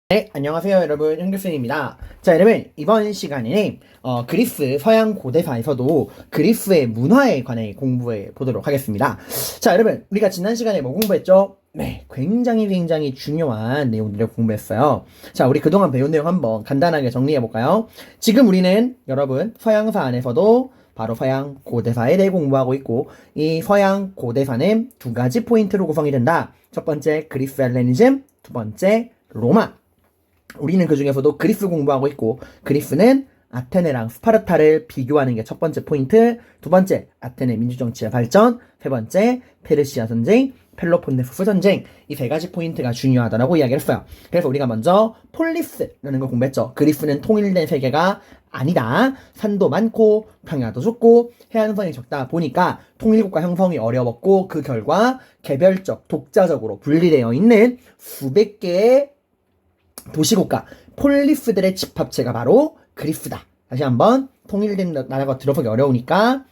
네, 안녕하세요 여러분, 현규쌤입니다. 자, 여러분, 이번 시간에는 그리스 서양 고대사에서도 그리스의 문화에 관해 공부해 보도록 하겠습니다. 자, 여러분, 우리가 지난 시간에 뭐 공부했죠? 네, 굉장히 중요한 내용들을 공부했어요. 자, 우리 그동안 배운 내용 한번 간단하게 정리해 볼까요? 지금 우리는 여러분 서양사 안에서도 바로 서양 고대사에 대해 공부하고 있고, 이 서양 고대사는 두 가지 포인트로 구성이 된다. 첫 번째 그리스 헬레니즘, 두 번째 로마. 우리는 그 중에서도 그리스 공부하고 있고, 그리스는 아테네랑 스파르타를 비교하는 게 첫 번째 포인트, 두 번째 아테네 민주정치의 발전, 세 번째 페르시아 전쟁, 펠로폰네소스 전쟁, 이 세 가지 포인트가 중요하다라고 이야기를 했어요. 그래서 우리가 먼저 폴리스라는 걸 공부했죠. 그리스는 통일된 세계가 아니다. 산도 많고 평야도 좁고 해안선이 적다 보니까 통일국가 형성이 어려웠고, 그 결과 개별적 독자적으로 분리되어 있는 수백 개의 도시국가 폴리스들의 집합체가 바로 그리스다. 다시 한번, 통일된 나라가 들어서기 어려우니까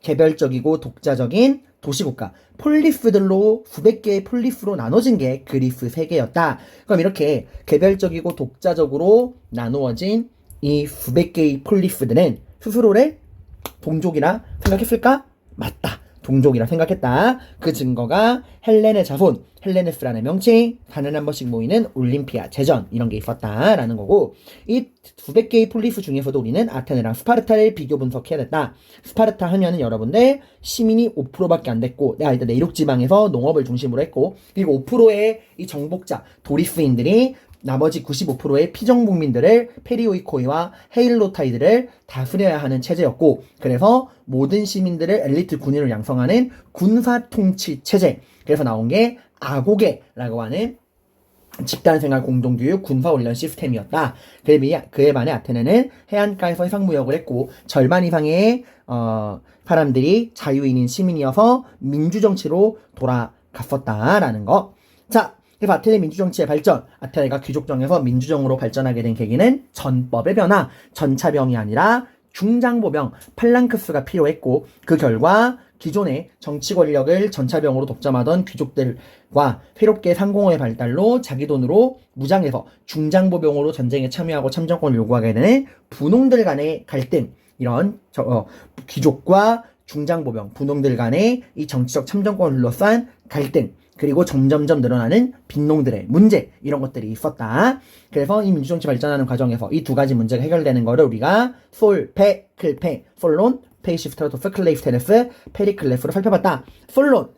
개별적이고 독자적인 도시국가 폴리스들로 수백 개의 폴리스로 나눠진 게 그리스 세계였다. 그럼 이렇게 개별적이고 독자적으로 나누어진 이 수백 개의 폴리스들은 스스로를 동족이라 생각했을까? 맞다. 동족이라 생각했다. 그 증거가 헬렌의 자손, 헬레네스라는 명칭, 4년에 한 번씩 모이는 올림피아 제전, 이런 게 있었다라는 거고, 이 수백 개의 폴리스 중에서도 우리는 아테네랑 스파르타를 비교 분석해야 됐다. 스파르타 하면은 여러분들 시민이 5%밖에 안 됐고, 일단 내륙 지방에서 농업을 중심으로 했고, 그리고 5%의 이 정복자 도리스인들이 나머지 95%의 피정복민들을, 페리오이코이와 헤일로타이드를 다스려야 하는 체제였고, 그래서 모든 시민들을 엘리트 군인으로 양성하는 군사 통치 체제, 그래서 나온 게 아고게라고 하는 집단생활 공동교육 군사훈련 시스템이었다. 그에 반해 아테네는 해안가에서 해상무역을 했고, 절반 이상의 사람들이 자유인인 시민이어서 민주정치로 돌아갔었다라는 거. 자, 그래서 아테네 민주정치의 발전, 아테네가 귀족정에서 민주정으로 발전하게 된 계기는 전법의 변화, 전차병이 아니라 중장보병 팔랑크스가 필요했고, 그 결과 기존의 정치 권력을 전차병으로 독점하던 귀족들과 새롭게 상공의 발달로 자기 돈으로 무장해서 중장보병으로 전쟁에 참여하고 참정권을 요구하게 되는 분홍들 간의 갈등, 이런 귀족과 중장보병, 분홍들 간의 이 정치적 참정권을 둘러싼 갈등, 그리고 점점점 늘어나는 빈농들의 문제, 이런 것들이 있었다. 그래서 이 민주정치 발전하는 과정에서 이 두 가지 문제가 해결되는 거를 우리가 솔, 페, 클페, 솔론, 페이시스트라토스, 클레이스테네스, 페리클레스로 살펴봤다. 솔론,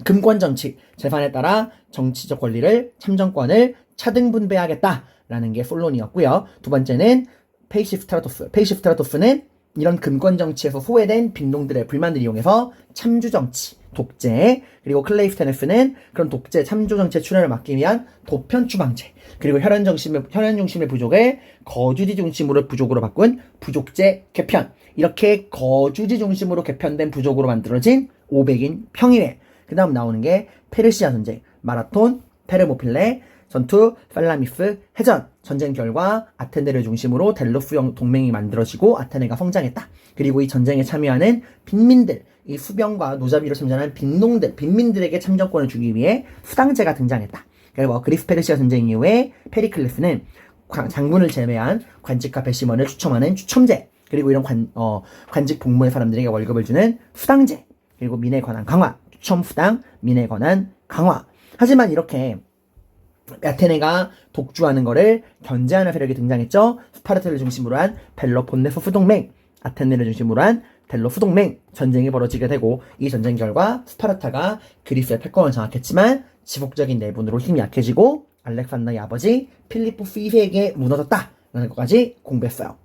금권정치, 재산에 따라 정치적 권리를, 참정권을 차등 분배하겠다라는 게 솔론이었고요. 두 번째는 페이시스트라토스, 페이시스트라토스는 이런 금권정치에서 소외된 빈농들의 불만을 이용해서 참주정치, 독재, 그리고 클레이스테네스는 그런 독재, 참조정치의 출현을 막기 위한 도편 추방제, 그리고 혈연 중심의 부족을 거주지 중심으로 부족으로 바꾼 부족제 개편, 이렇게 거주지 중심으로 개편된 부족으로 만들어진 500인 평일회. 그 다음 나오는 게 페르시아 전쟁, 마라톤, 테르모필레 전투, 살라미스 해전. 전쟁 결과 아테네를 중심으로 델로스형 동맹이 만들어지고 아테네가 성장했다. 그리고 이 전쟁에 참여하는 빈민들, 이 수병과 노자비로 참전한 빈농들, 빈민들에게 참정권을 주기 위해 수당제가 등장했다. 그리고 그리스 페르시아 전쟁 이후에 페리클레스는 장군을 제외한 관직과 배심원을 추첨하는 추첨제, 그리고 이런 관직 복무의 사람들에게 월급을 주는 수당제, 그리고 민에 관한 강화, 추첨 수당, 민에 관한 강화. 하지만 이렇게 아테네가 독주하는 거를 견제하는 세력이 등장했죠. 스파르타를 중심으로 한 펠로폰네소스 동맹, 아테네를 중심으로 한 델로스 동맹, 전쟁이 벌어지게 되고, 이 전쟁 결과 스파르타가 그리스의 패권을 장악했지만 지속적인 내분으로 힘이 약해지고 알렉산더의 아버지 필리포 2세에게 무너졌다라는 것까지 공부했어요.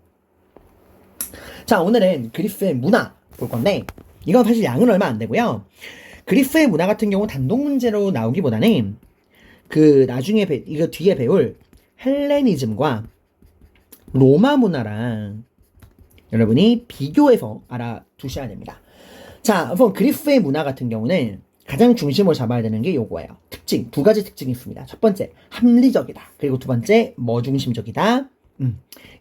자, 오늘은 그리스의 문화 볼 건데, 이건 사실 양은 얼마 안 되고요. 그리스의 문화 같은 경우 단독 문제로 나오기보다는 그 나중에 이거 뒤에 배울 헬레니즘과 로마 문화랑 여러분이 비교해서 알아두셔야 됩니다. 자, 우선 그리스의 문화 같은 경우는 가장 중심으로 잡아야 되는 게 요거예요. 특징, 두 가지 특징이 있습니다. 첫 번째, 합리적이다. 그리고 두 번째, 중심적이다.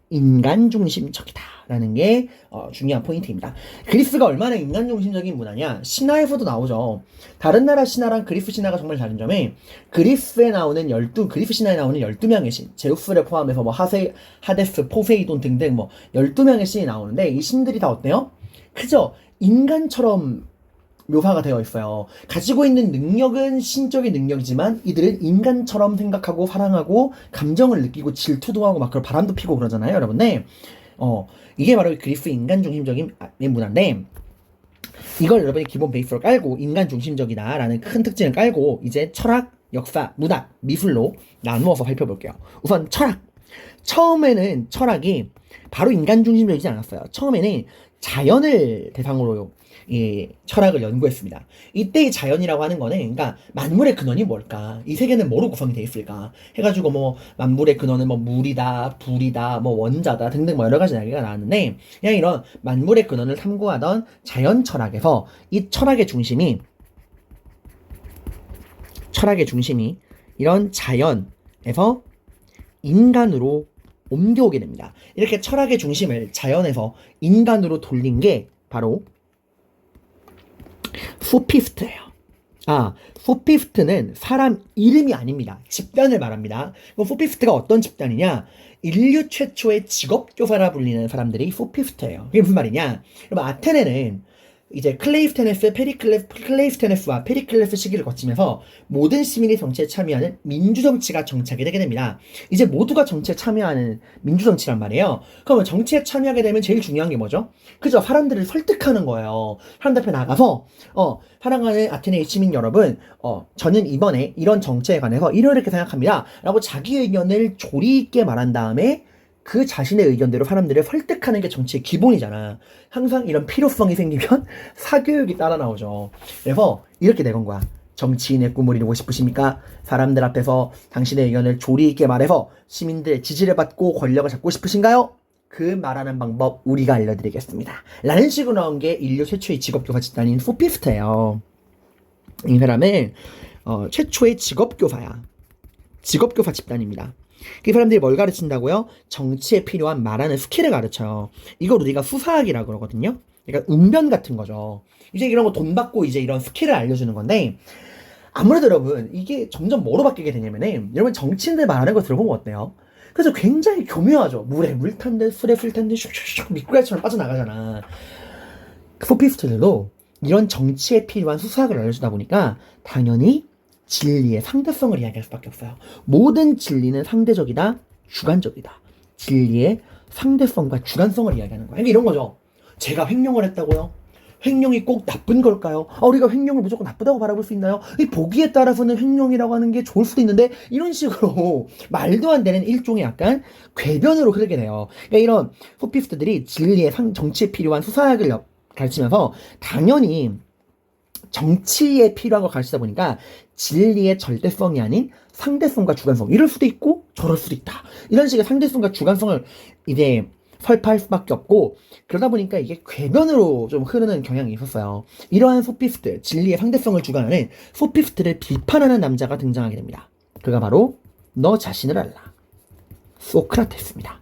인간 중심적이다라는 게 중요한 포인트입니다. 그리스가 얼마나 인간 중심적인 문화냐? 신화에서도 나오죠. 다른 나라 신화랑 그리스 신화가 정말 다른 점에 그리스 신화에 나오는 12명의 신, 제우스를 포함해서 뭐 하데스, 포세이돈 등등 뭐 12명의 신이 나오는데 이 신들이 다 어때요? 그저 인간처럼 묘사가 되어 있어요. 가지고 있는 능력은 신적인 능력이지만 이들은 인간처럼 생각하고 사랑하고 감정을 느끼고 질투도 하고 막 그런 바람도 피고 그러잖아요, 여러분들. 이게 바로 그리스 인간 중심적인 문화인데 이걸 여러분이 기본 베이스로 깔고 인간 중심적이다라는 큰 특징을 깔고 이제 철학, 역사, 문학, 미술로 나누어서 살펴볼게요. 우선 철학. 처음에는 철학이 바로 인간 중심적이지 않았어요. 처음에는 자연을 대상으로 이 철학을 연구했습니다. 이때의 자연이라고 하는 거는 그러니까 만물의 근원이 뭘까? 이 세계는 뭐로 구성이 되어 있을까? 해가지고 뭐 만물의 근원은 뭐 물이다, 불이다, 뭐 원자다 등등 뭐 여러 가지 이야기가 나왔는데 그냥 이런 만물의 근원을 탐구하던 자연 철학에서 이 철학의 중심이 이런 자연에서 인간으로 옮겨오게 됩니다. 이렇게 철학의 중심을 자연에서 인간으로 돌린 게 바로 소피스트예요. 소피스트는 사람 이름이 아닙니다. 집단을 말합니다. 소피스트가 어떤 집단이냐? 인류 최초의 직업교사라 불리는 사람들이 소피스트예요. 그게 무슨 말이냐? 여러분 아테네는 이제 클레이스테네스와 페리클레스 시기를 거치면서 모든 시민이 정치에 참여하는 민주정치가 정착이 되게 됩니다. 이제 모두가 정치에 참여하는 민주정치란 말이에요. 그러면 정치에 참여하게 되면 제일 중요한 게 뭐죠? 그죠? 사람들을 설득하는 거예요. 사람들 앞에 나가서 사랑하는 아테네의 시민 여러분, 저는 이번에 이런 정치에 관해서 이렇게 생각합니다. 라고 자기 의견을 조리 있게 말한 다음에 그 자신의 의견대로 사람들을 설득하는 게 정치의 기본이잖아. 항상 이런 필요성이 생기면 사교육이 따라 나오죠. 그래서 이렇게 된 거야. 정치인의 꿈을 이루고 싶으십니까? 사람들 앞에서 당신의 의견을 조리 있게 말해서 시민들의 지지를 받고 권력을 잡고 싶으신가요? 그 말하는 방법 우리가 알려드리겠습니다. 라는 식으로 나온 게 인류 최초의 직업교사 집단인 소피스트예요. 이 사람은 최초의 직업교사야. 직업교사 집단입니다. 이 사람들이 뭘 가르친다고요? 정치에 필요한 말하는 스킬을 가르쳐요. 이걸 우리가 수사학이라고 그러거든요. 그러니까 웅변 같은 거죠. 이제 이런 거 돈 받고 이제 이런 스킬을 알려주는 건데 아무래도 여러분 이게 점점 뭐로 바뀌게 되냐면은 여러분 정치인들 말하는 거 들어보면 어때요? 그래서 굉장히 교묘하죠. 물에 물 탄데 술에 술 탄데 슉슉슉 미꾸라지처럼 빠져나가잖아. 소피스트들도 이런 정치에 필요한 수사학을 알려주다 보니까 당연히 진리의 상대성을 이야기할 수밖에 없어요. 모든 진리는 상대적이다, 주관적이다. 진리의 상대성과 주관성을 이야기하는 거예요. 이런 거죠. 제가 횡령을 했다고요? 횡령이 꼭 나쁜 걸까요? 우리가 횡령을 무조건 나쁘다고 바라볼 수 있나요? 이 보기에 따라서는 횡령이라고 하는 게 좋을 수도 있는데 이런 식으로 말도 안 되는 일종의 약간 궤변으로 흐르게 돼요. 그러니까 이런 소피스트들이 진리의 정치에 필요한 수사학을 가르치면서 당연히 정치에 필요한 걸 가르치다 보니까 진리의 절대성이 아닌 상대성과 주관성, 이럴 수도 있고 저럴 수도 있다. 이런 식의 상대성과 주관성을 이제 설파할 수밖에 없고 그러다 보니까 이게 궤변으로 좀 흐르는 경향이 있었어요. 이러한 소피스트, 진리의 상대성을 주관하는 소피스트를 비판하는 남자가 등장하게 됩니다. 그가 바로 너 자신을 알라. 소크라테스입니다.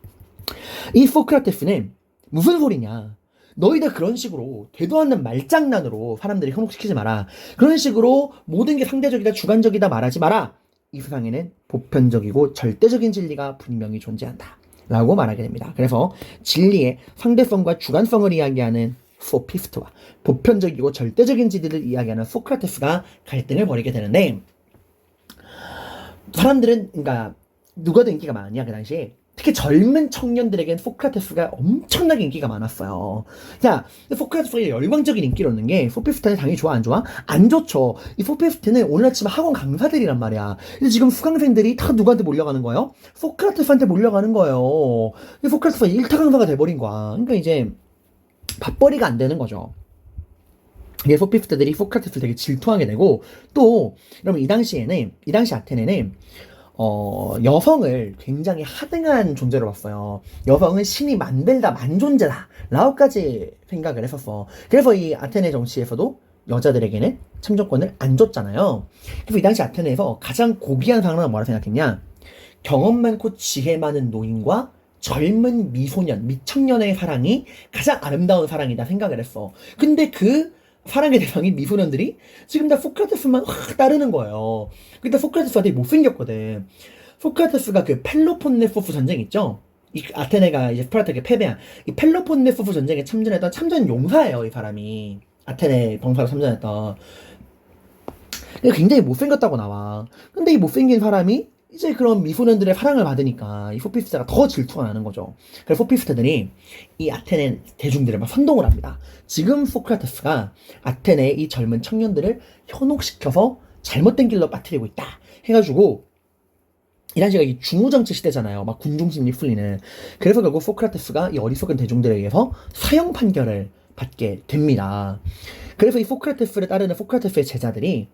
이 소크라테스는 무슨 소리냐? 너희들 그런 식으로 되도 않는 말장난으로 사람들이 현혹시키지 마라. 그런 식으로 모든 게 상대적이다, 주관적이다 말하지 마라. 이 세상에는 보편적이고 절대적인 진리가 분명히 존재한다. 라고 말하게 됩니다. 그래서 진리의 상대성과 주관성을 이야기하는 소피스트와 보편적이고 절대적인 진리를 이야기하는 소크라테스가 갈등을 벌이게 되는데 사람들은 그러니까 누가 더 인기가 많았냐 그 당시에 특히 젊은 청년들에겐 소크라테스가 엄청나게 인기가 많았어요. 자, 소크라테스가 열광적인 인기를 얻는 게 소피스트는 당연히 좋아 안 좋아? 안 좋죠. 이 소피스트는 오늘 아침 학원 강사들이란 말이야. 근데 지금 수강생들이 다 누구한테 몰려가는 거예요? 소크라테스한테 몰려가는 거예요. 소크라테스가 일타 강사가 돼버린 거야. 그러니까 이제 밥벌이가 안 되는 거죠. 이게 소피스트들이 소크라테스를 되게 질투하게 되고 또 여러분 이 당시 아테네는 여성을 굉장히 하등한 존재로 봤어요. 여성은 신이 만들다 만존재다 라고까지 생각을 했었어. 그래서 이 아테네 정치에서도 여자들에게는 참정권을 안 줬잖아요. 그래서 이 당시 아테네에서 가장 고귀한 상황은 뭐라 생각했냐? 경험 많고 지혜 많은 노인과 젊은 미소년, 미청년의 사랑이 가장 아름다운 사랑이다 생각을 했어. 근데 그 사랑의 대상이 미소년들이 지금 다 소크라테스만 확 따르는 거예요. 근데 소크라테스가 되게 못생겼거든. 소크라테스가 그 펠로폰네소스 전쟁 있죠? 이 아테네가 이제 스파르타에게 패배한 이 펠로폰네소스 전쟁에 참전했던 참전 용사예요, 이 사람이. 아테네 병사로 참전했던. 굉장히 못생겼다고 나와. 근데 이 못생긴 사람이 이제 그런 미소년들의 사랑을 받으니까 이 소피스트가 더 질투가 나는 거죠. 그래서 소피스트들이 이 아테네 대중들을 막 선동을 합니다. 지금 소크라테스가 아테네의 이 젊은 청년들을 현혹시켜서 잘못된 길로 빠뜨리고 있다 해가지고, 이 당시가 이 중후정치 시대잖아요. 막 군중심리 풀리는. 그래서 결국 소크라테스가 이 어리석은 대중들에 의해서 사형 판결을 받게 됩니다. 그래서 이 소크라테스를 따르는 소크라테스의 제자들이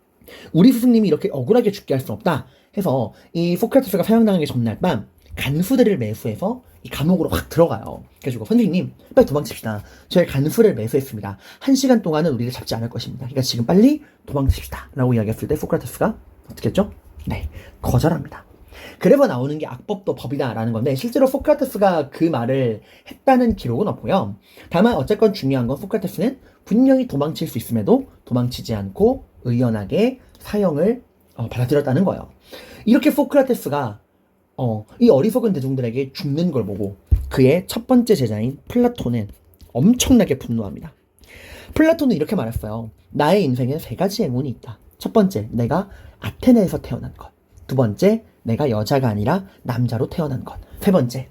우리 스승님이 이렇게 억울하게 죽게 할 수 없다 해서 이 소크라테스가 사형당하기 전날 밤 간수들을 매수해서 이 감옥으로 확 들어가요. 그래가지고 선생님 빨리 도망칩시다. 저희 간수를 매수했습니다. 1시간 동안은 우리를 잡지 않을 것입니다. 그러니까 지금 빨리 도망칩시다 라고 이야기했을 때 소크라테스가 어떻게 했죠? 네, 거절합니다. 그래서 나오는 게 악법도 법이다 라는 건데, 실제로 소크라테스가 그 말을 했다는 기록은 없고요. 다만 어쨌건 중요한 건 소크라테스는 분명히 도망칠 수 있음에도 도망치지 않고 의연하게 사형을 받아들였다는 거예요. 이렇게 소크라테스가 이 어리석은 대중들에게 죽는 걸 보고 그의 첫 번째 제자인 플라톤은 엄청나게 분노합니다. 플라톤은 이렇게 말했어요. 나의 인생에 3가지 행운이 있다. 첫 번째, 내가 아테네에서 태어난 것. 두 번째, 내가 여자가 아니라 남자로 태어난 것. 세 번째,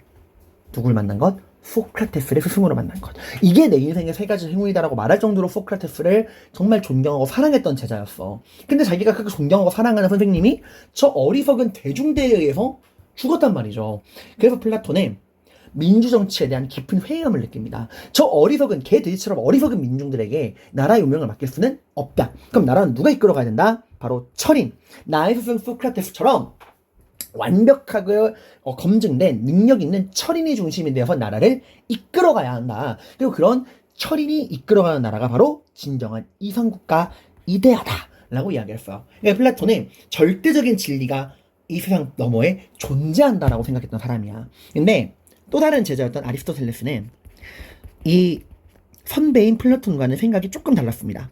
누굴 만난 것? 소크라테스를 스승으로 만난 것. 이게 내 인생의 3가지 행운이다라고 말할 정도로 소크라테스를 정말 존경하고 사랑했던 제자였어. 근데 자기가 그렇게 존경하고 사랑하는 선생님이 저 어리석은 대중대에 의해서 죽었단 말이죠. 그래서 플라톤은 민주정치에 대한 깊은 회의감을 느낍니다. 저 어리석은 개돼지처럼 어리석은 민중들에게 나라의 운명을 맡길 수는 없다. 그럼 나라는 누가 이끌어가야 된다? 바로 철인, 나의 스승 소크라테스처럼 완벽하게 검증된 능력 있는 철인이 중심이 되어서 나라를 이끌어가야 한다. 그리고 그런 철인이 이끌어가는 나라가 바로 진정한 이성국가 이데아다라고 이야기했어요. 그러니까 플라톤은 절대적인 진리가 이 세상 너머에 존재한다라고 생각했던 사람이야. 근데 또 다른 제자였던 아리스토텔레스는 이 선배인 플라톤과는 생각이 조금 달랐습니다.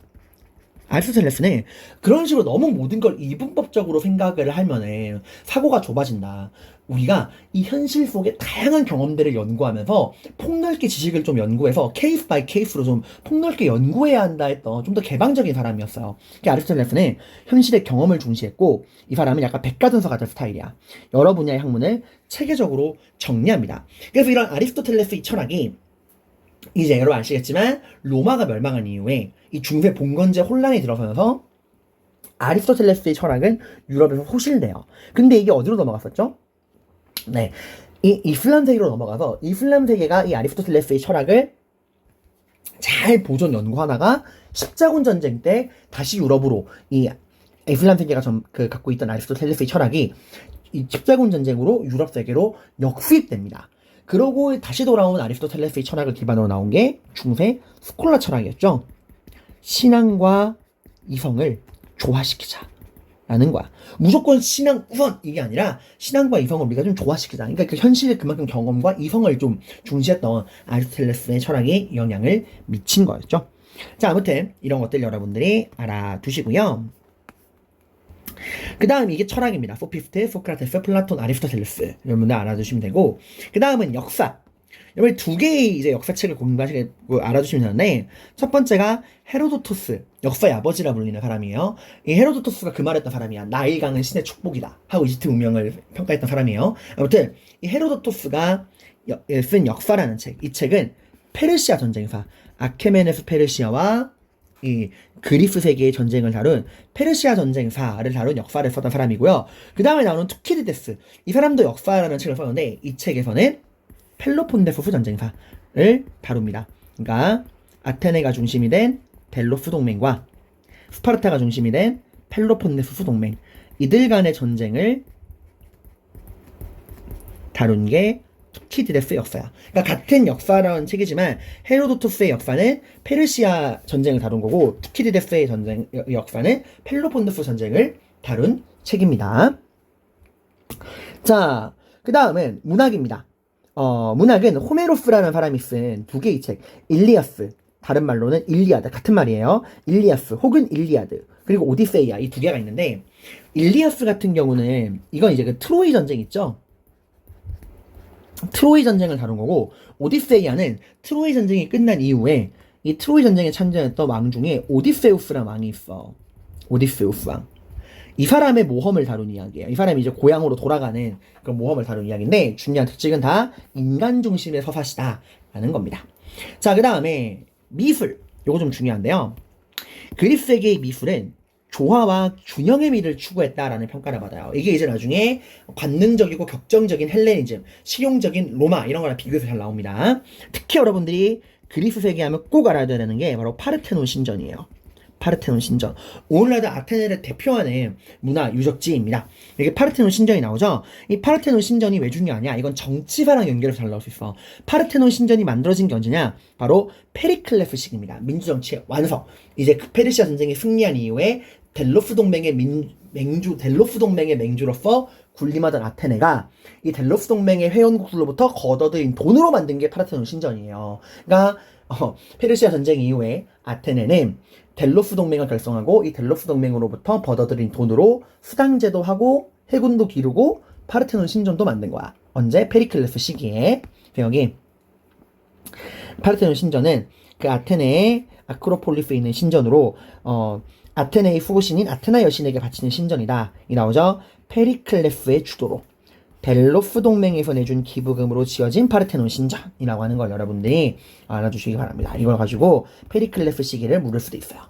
아리스토텔레스는 그런 식으로 너무 모든 걸 이분법적으로 생각을 하면은 사고가 좁아진다. 우리가 이 현실 속의 다양한 경험들을 연구하면서 폭넓게 지식을 좀 연구해서 케이스 바이 케이스로 좀 폭넓게 연구해야 한다 했던 좀 더 개방적인 사람이었어요. 아리스토텔레스는 현실의 경험을 중시했고, 이 사람은 약간 백과전서 같은 스타일이야. 여러 분야의 학문을 체계적으로 정리합니다. 그래서 이런 아리스토텔레스의 철학이 이제 여러분 아시겠지만 로마가 멸망한 이후에 이 중세 봉건제 혼란이 들어서면서 아리스토텔레스의 철학은 유럽에서 소실돼요. 근데 이게 어디로 넘어갔었죠? 네, 이 이슬람 세계로 넘어가서 이슬람 세계가 이 아리스토텔레스의 철학을 잘 보존 연구하다가 십자군 전쟁 때 다시 유럽으로 이 이슬람 세계가 갖고 있던 아리스토텔레스의 철학이 이 십자군 전쟁으로 유럽 세계로 역수입됩니다. 그러고 다시 돌아온 아리스토텔레스의 철학을 기반으로 나온 게 중세 스콜라 철학이었죠. 신앙과 이성을 조화시키자라는 거야. 무조건 신앙 우선 이게 아니라 신앙과 이성을 우리가 좀 조화시키자. 그러니까 그 현실의 그만큼 경험과 이성을 좀 중시했던 아리스토텔레스의 철학이 영향을 미친 거였죠. 자, 아무튼 이런 것들 여러분들이 알아두시고요. 그 다음 이게 철학입니다. 소피스트, 소크라테스, 플라톤, 아리스토텔레스 여러분들 알아두시면 되고, 그 다음은 역사. 여러분 2개의 이제 역사책을 공부하시고 알아두시면 되는데, 첫 번째가 헤로도토스, 역사의 아버지라 불리는 사람이에요. 이 헤로도토스가 그 말했던 사람이야. 나일강은 신의 축복이다 하고 이집트 문명을 평가했던 사람이에요. 아무튼 이 헤로도토스가 쓴 역사라는 책, 이 책은 페르시아 전쟁사 아케메네스 페르시아와 이 그리스 세계의 전쟁을 다룬 페르시아 전쟁사를 다룬 역사를 썼던 사람이고요. 그 다음에 나오는 투키디데스, 이 사람도 역사라는 책을 썼는데 이 책에서는 펠로폰네소스 전쟁사를 다룹니다. 그러니까 아테네가 중심이 된 델로스 동맹과 스파르타가 중심이 된 펠로폰네소스 동맹, 이들 간의 전쟁을 다룬 게 투키디데스 역사야. 그러니까 같은 역사라는 책이지만 헤로도토스의 역사는 페르시아 전쟁을 다룬 거고, 투키디데스의 역사는 펠로폰네소스 전쟁을 다룬 책입니다. 자, 그 다음은 문학입니다. 문학은 호메로스라는 사람이 쓴 두 개의 책, 일리아스, 다른 말로는 일리아드, 같은 말이에요. 일리아스 혹은 일리아드, 그리고 오디세이아, 이 두 개가 있는데, 일리아스 같은 경우는 이건 이제 그 트로이 전쟁 있죠? 트로이 전쟁을 다룬 거고, 오디세이아는 트로이 전쟁이 끝난 이후에 이 트로이 전쟁에 참전했던 왕 중에 오디세우스라는 왕이 있어. 오디세우스 왕. 이 사람의 모험을 다룬 이야기예요. 이 사람이 이제 고향으로 돌아가는 그런 모험을 다룬 이야기인데, 중요한 특징은 다 인간 중심의 서사시다라는 겁니다. 자, 그 다음에 미술. 요거 좀 중요한데요. 그리스계의 미술은 조화와 균형의 미를 추구했다라는 평가를 받아요. 이게 이제 나중에 관능적이고 격정적인 헬레니즘, 실용적인 로마 이런 거랑 비교해서 잘 나옵니다. 특히 여러분들이 그리스 세계 하면 꼭 알아야 되는 게 바로 파르테논 신전이에요. 파르테논 신전. 오늘날도 아테네를 대표하는 문화 유적지입니다. 이게 파르테논 신전이 나오죠? 이 파르테논 신전이 왜 중요하냐? 이건 정치사랑 연결해서 잘 나올 수 있어. 파르테논 신전이 만들어진 게 언제냐? 바로 페리클레스 시기입니다. 민주정치의 완성. 이제 그 페르시아 전쟁에 승리한 이후에 델로스 동맹의 델로스 동맹의 맹주로서 군림하던 아테네가 이 델로스 동맹의 회원국들로부터 걷어들인 돈으로 만든 게 파르테논 신전이에요. 그러니까 페르시아 전쟁 이후에 아테네는 델로스 동맹을 결성하고 이 델로스 동맹으로부터 벌어들인 돈으로 수당제도 하고 해군도 기르고 파르테논 신전도 만든 거야. 언제? 페리클레스 시기에. 여기 파르테논 신전은 그 아테네의 아크로폴리스에 있는 신전으로 아테네의 후보신인 아테나 여신에게 바치는 신전이다. 이 나오죠? 페리클레스의 주도로 델로스 동맹에서 내준 기부금으로 지어진 파르테논 신전이라고 하는 걸 여러분들이 알아주시기 바랍니다. 이걸 가지고 페리클레스 시기를 물을 수도 있어요.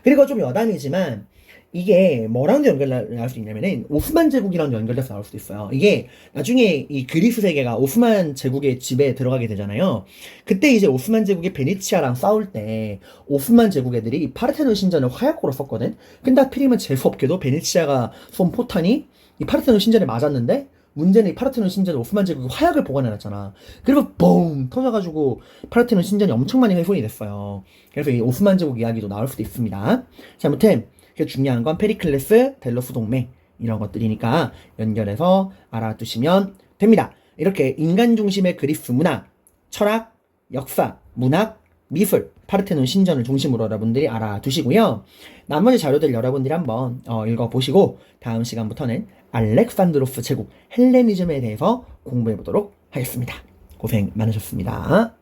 그리고 좀 여담이지만 이게 뭐랑 연결할 수 있냐면은 오스만 제국이랑 연결돼서 나올 수도 있어요. 이게 나중에 이 그리스 세계가 오스만 제국의 지배에 들어가게 되잖아요. 그때 이제 오스만 제국이 베네치아랑 싸울 때 오스만 제국 애들이 이 파르테논 신전을 화약고로 썼거든. 근데 하필이면 재수없게도 베네치아가 쏜 포탄이 이 파르테논 신전에 맞았는데, 문제는 이 파르테논 신전에 오스만 제국이 화약을 보관해놨잖아. 그리고 뻥 터져가지고 파르테논 신전이 엄청 많이 훼손이 됐어요. 그래서 이 오스만 제국 이야기도 나올 수도 있습니다. 자, 아무튼 중요한 건 페리클레스, 델로스 동맹 이런 것들이니까 연결해서 알아두시면 됩니다. 이렇게 인간 중심의 그리스 문화, 철학, 역사, 문학, 미술, 파르테논 신전을 중심으로 여러분들이 알아두시고요. 나머지 자료들 여러분들이 한번 읽어보시고 다음 시간부터는 알렉산드로스 제국, 헬레니즘에 대해서 공부해보도록 하겠습니다. 고생 많으셨습니다.